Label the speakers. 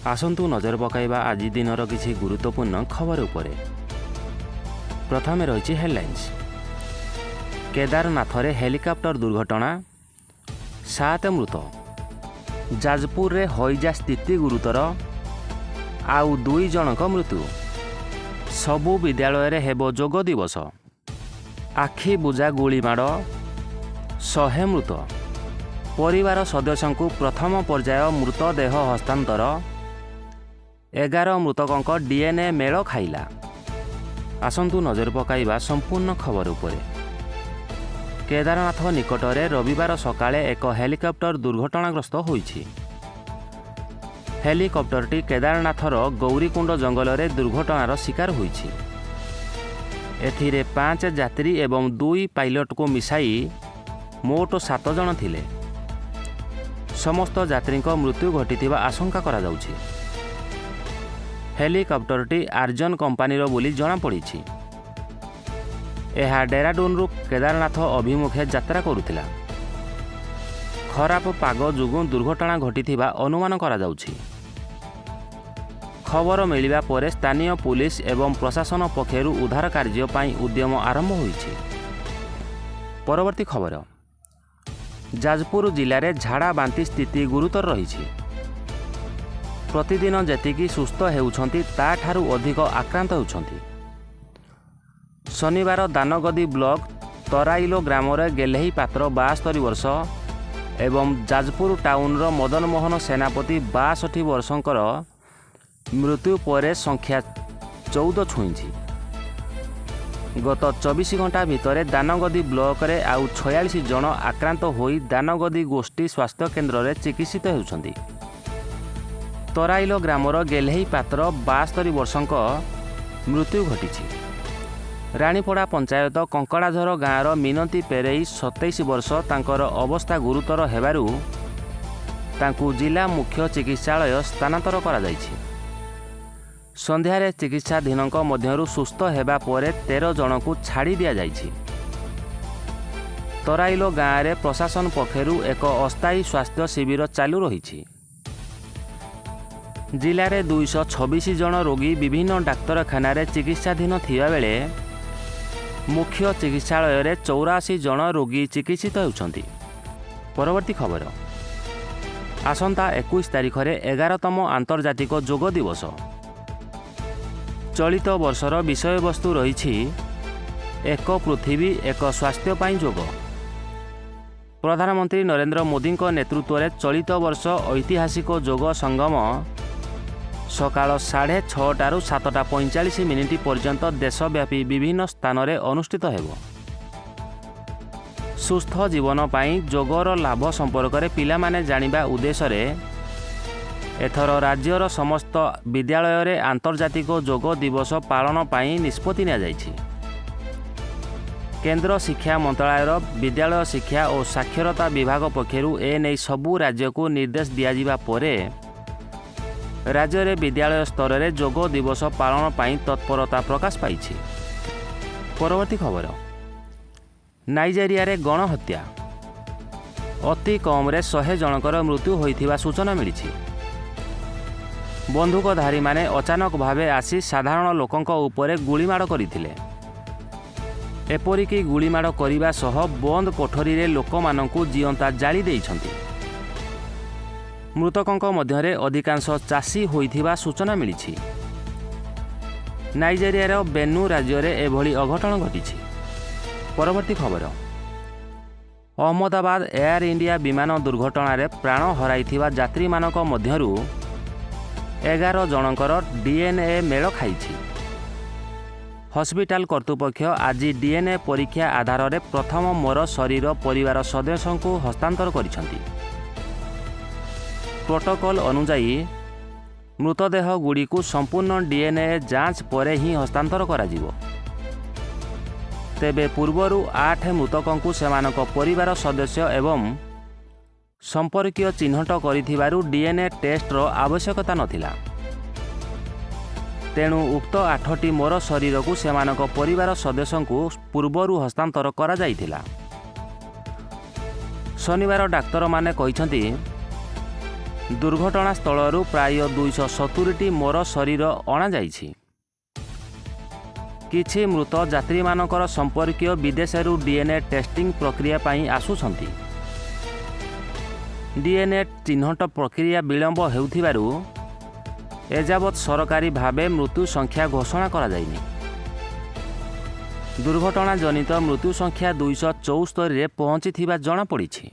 Speaker 1: आसंतु नजर पकाइबा आज दिनर किछि गुरुत्वपूर्ण खबर उपरे। प्रथमे रही हेडलाइंस। केदारनाथ रे हेलिकॉप्टर दुर्घटना, 7 मृत। जाजपुर रे हईजा स्थिति गुरुतर, आउ 2 जनक मृत्यु। सबु विद्यालय रे हेबो जोग दिवस। आखि बुझा गुलीमाड़, 100 मृत। परिवार सदस्यों को प्रथम पर्याय मृतदेह हस्तांतर, 11 मृतकों डीएनए मेल खाइला। आसंतु नजर पकाइबा संपूर्ण खबर उपरे। केदारनाथ निकटरे रविवार सकाळे एक हेलिकॉप्टर दुर्घटनाग्रस्त होइछि। हेलिकॉप्टरटी केदारनाथर गौरीकुंड जंगल रे दुर्घटनार शिकार होइछि। एथिरे 5 यात्री एवं 2 पायलट को मिसाई मोट 7 जन थिले। समस्त यात्री मृत्यु घटिथिबा आशंका करा जाउछि। हेलिकॉप्टरटी आर्जन कंपानीर बोली जଣା पड़िछि। यह डेराडून रु केदारनाथ अभिमुखे यात्रा करुथिला। खराब पाग जोगु दुर्घटना घटिथिबा अनुमान करा जाउछि। खबर मिलिबा परे स्थानीय पुलिस एवं प्रशासन पक्षरु उद्धार कार्य पई उद्यम आरंभ होइछि। परवर्ती खबर। जाजपुर जिले में झाड़ा बांती स्थिति गुरुतर रही। प्रतिदिन जेतिकी सुस्थ हेउछंती ताठारु अधिक आक्रांत हेउछंती। शनिवार दानगदी ब्लॉक तराइलो ग्राम रे गेलेही पात्र 72 वर्ष एवं जाजपुर टाउन रो मदन मोहन सेनापति 62 वर्षंकर मृत्यु पर संख्या 14 छुईंची। गत 24 घंटा भितर दानगदी ब्लॉक रे आउ 46 जन आक्रांत होई दानगदी गोष्ठी स्वास्थ्य केन्द्र रे चिकित्सित हेउछंती। तराइलो ग्रामर गेलेही पात्र 72 वर्षंक मृत्यु घटिछि। रानीपड़ा पंचायत कंकड़ाझर गाँवर मिनती पेरेई 27 वर्ष तांकर अवस्था गुरुतर हेबारु तांकु जिला मुख्य चिकित्सालय स्थानांतर करा जाइछि। संध्यारे चिकित्साधीनक मध्यरु सुस्थ हेबा परे 13 जन को छाड़ी दिया जाइछि। तराइलो गाँव में प्रशासन पक्षरु एक अस्थायी स्वास्थ्य शिविर चालू रही। जिले में 226 जन रोगी विभिन्न डाक्तरखाना रे चिकित्साधीन थिबा बेले मुख्य चिकित्सालय रे 84 जन रोगी चिकित्सित होउछंती। परवर्ती खबर। आसंता 21 तारिख रे 11तम आंतर्जातिक जोग दिवस। चलित वर्षर विषय वस्तु रही एक पृथ्वी एक स्वास्थ्य पाई जोग। प्रधानमंत्री नरेंद्र मोदी नेतृत्व में चलित वर्ष ऐतिहासिक जोग संगम सकाळ 6:30 7:45 पर्यंत देशव्यापी विभिन्न स्थान में अनुष्ठित हेबो। सुस्थ जीवन पाई जोगर लाभ संपर्क में पिला माने जानिबा उद्देश्य रे एथर राज्यर समस्त विद्यालय रे आंतर्जातिक जोग दिवस पालन पाई निष्पत्ति निया जाइछि। केंद्र शिक्षा मंत्रालय विद्यालय शिक्षा और साक्षरता विभाग पक्षरु ए नै सबु राज्य को निर्देश दिया जिबा परे राज्य रे विद्यालय स्तर रे जोग दिवस पालन पाई तत्परता प्रकाश पाइछि। परवर्ती खबर। नाइजेरिया रे गणहत्या, अति कम रे 100 जनकर मृत्यु होइथिबा सूचना मिलिछि। बंधुकधारी माने अचानक भावे आसी साधारण लोकंक उपरे गुलीमाड़ करथिले। एपरिकी गुलीमाड़ करिबा सह बंद कोठरी रे लोकमानंकु जियंता जाली देइछंती। मृतकों मध्य अधिकांश चाषी होइथिबा सूचना मिलिछि। नाइजेरिया बेनु राज्य रे एभली अघटन घटिछि। परवर्ती खबर। अहमदाबाद एयर इंडिया विमान दुर्घटना रे प्राण हराइथिबा यात्री मानक मध्यरु 11 जनकर डीएनए मेल खाइछि। हॉस्पिटल कर्तृपक्ष आज डीएनए परीक्षा आधार रे प्रथम मोर शरीर परिवार सदस्यों को हस्तांतर करिसंती। प्रोटोकॉल अनुसार मृतदेह गुड़ी को संपूर्ण डीएनए जांच परे ही हस्तांतर करा जिवो। तेबे पूर्वरु 8 मृतकों को सेमानक परिवार सदस्य एवं संपर्कीय चिन्हट करिथिबारु डीएनए टेस्टर आवश्यकता नथिला। तेणु उक्त 8टी मोर शरीर को सेमानक परिवार सदस्यों को पूर्वरु हस्तांतर करा जाइथिला। शनिवार डाक्तर माने कहिसंती ଦୁର୍ଘଟଣା ସ୍ଥଳରୁ ପ୍ରାୟ 270ଟି ମର ଶରୀର ଅଣାଯାଇଛି। କିଛି ମୃତ ଯାତ୍ରୀମାନଙ୍କର ସମ୍ପର୍କୀୟ ବିଦେଶରୁ DNA ଟେଷ୍ଟିଂ ପ୍ରକ୍ରିୟା ପାଇଁ ଆସୁଛନ୍ତି। DNA ଚିହ୍ନଟ ପ୍ରକ୍ରିୟା ବିଳମ୍ବ ହେଉଥିବାରୁ ଏଯାବତ୍ ସରକାରୀ ଭାବେ ମୃତ୍ୟୁ ସଂଖ୍ୟା ଘୋଷଣା କରାଯାଇନି। ଦୁର୍ଘଟଣା ଜନିତ ମୃତ୍ୟୁ ସଂଖ୍ୟା 274ରେ ପହଞ୍ଚିଥିବା ଜଣାପଡ଼ିଛି।